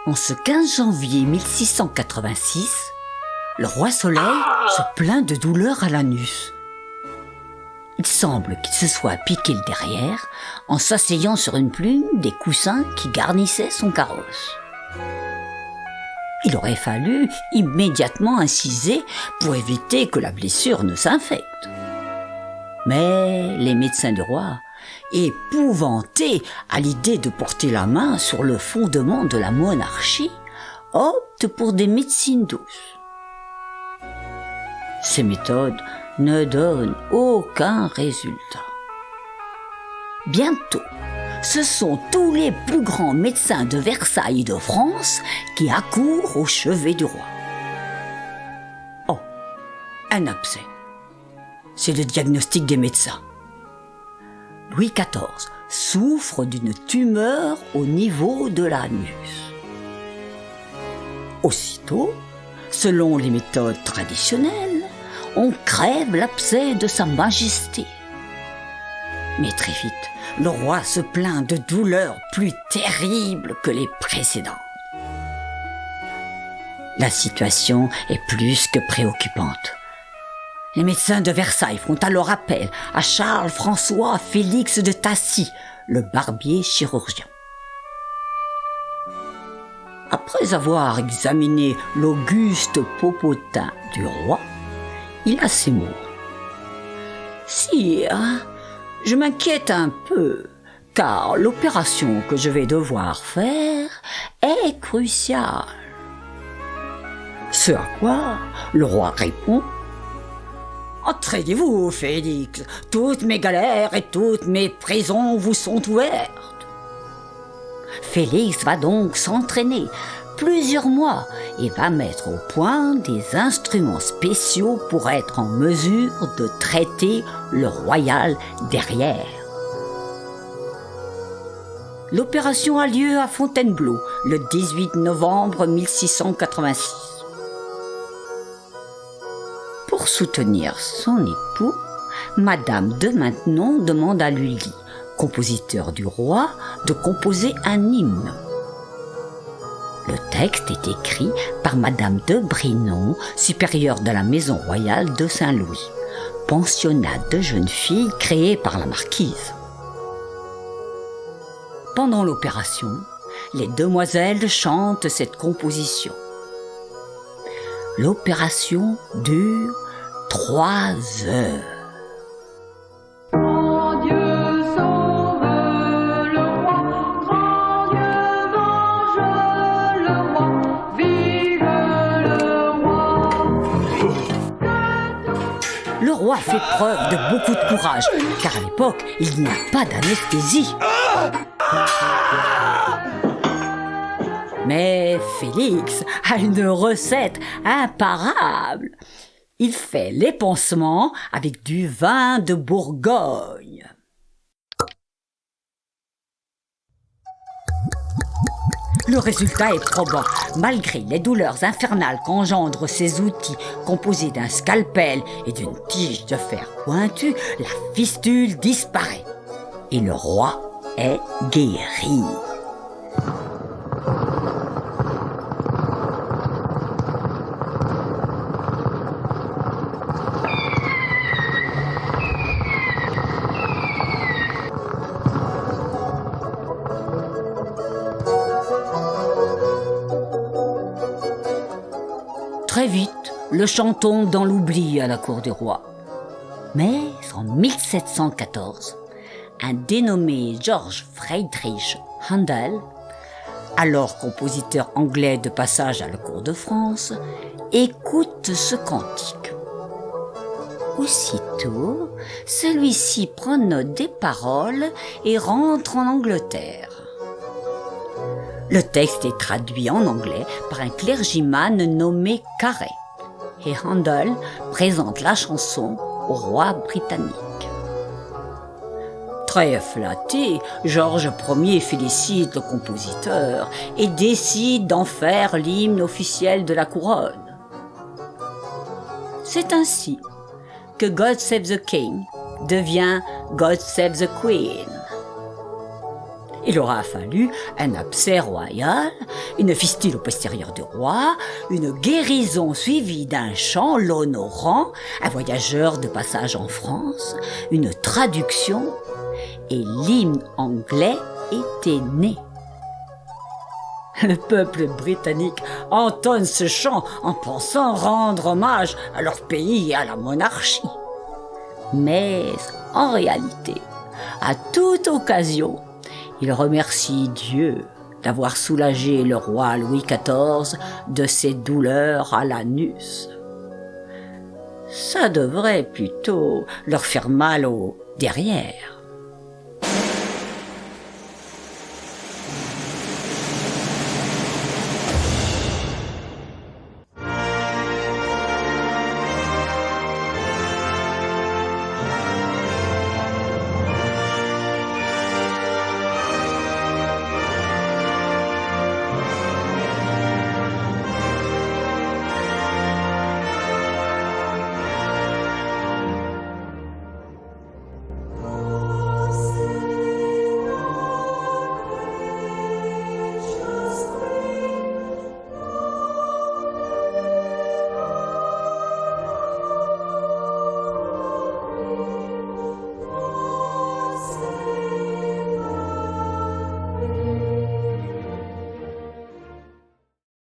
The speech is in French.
En ce 15 janvier 1686, le roi Soleil se plaint de douleurs à l'anus. Il semble qu'il se soit piqué le derrière en s'asseyant sur une plume des coussins qui garnissaient son carrosse. Il aurait fallu immédiatement inciser pour éviter que la blessure ne s'infecte. Mais les médecins du roi, épouvantés à l'idée de porter la main sur le fondement de la monarchie, optent pour des médecines douces. Ces méthodes ne donnent aucun résultat. Bientôt, ce sont tous les plus grands médecins de Versailles et de France qui accourent au chevet du roi. Oh, un abcès. C'est le diagnostic des médecins. Louis XIV souffre d'une tumeur au niveau de l'anus. Aussitôt, selon les méthodes traditionnelles, on crève l'abcès de Sa Majesté. Mais très vite, le roi se plaint de douleurs plus terribles que les précédentes. La situation est plus que préoccupante. Les médecins de Versailles font alors appel à Charles-François Félix de Tassy, le barbier chirurgien. Après avoir examiné l'auguste popotin du roi, il a ces mots. « Sire, je m'inquiète un peu, car l'opération que je vais devoir faire est cruciale. » Ce à quoi le roi répond: « Entraînez-vous, Félix, toutes mes galères et toutes mes prisons vous sont ouvertes. » Félix va donc s'entraîner plusieurs mois et va mettre au point des instruments spéciaux pour être en mesure de traiter le royal derrière. L'opération a lieu à Fontainebleau le 18 novembre 1686. Pour soutenir son époux, Madame de Maintenon demande à Lully, compositeur du roi, de composer un hymne. Le texte est écrit par Madame de Brinon, supérieure de la maison royale de Saint-Louis, pensionnat de jeunes filles créé par la marquise. Pendant l'opération, les demoiselles chantent cette composition. L'opération dure 3 heures. Le roi fait preuve de beaucoup de courage, car à l'époque, il n'y a pas d'anesthésie. Mais Félix a une recette imparable. Il fait les pansements avec du vin de Bourgogne. Le résultat est probant. Malgré les douleurs infernales qu'engendrent ces outils composés d'un scalpel et d'une tige de fer pointue, la fistule disparaît. Et le roi est guéri. Très vite, le chant tombe dans l'oubli à la cour du roi. Mais en 1714, un dénommé George Friedrich Handel, alors compositeur anglais de passage à la cour de France, écoute ce cantique. Aussitôt, celui-ci prend note des paroles et rentre en Angleterre. Le texte est traduit en anglais par un clergyman nommé Carey, et Handel présente la chanson au roi britannique. Très flatté, Georges Ier félicite le compositeur et décide d'en faire l'hymne officiel de la couronne. C'est ainsi que God Save the King devient God Save the Queen. Il aura fallu un abcès royal, une fistule au postérieur du roi, une guérison suivie d'un chant l'honorant, un voyageur de passage en France, une traduction, et l'hymne anglais était né. Le peuple britannique entonne ce chant en pensant rendre hommage à leur pays et à la monarchie. Mais en réalité, à toute occasion, il remercie Dieu d'avoir soulagé le roi Louis XIV de ses douleurs à l'anus. Ça devrait plutôt leur faire mal au derrière.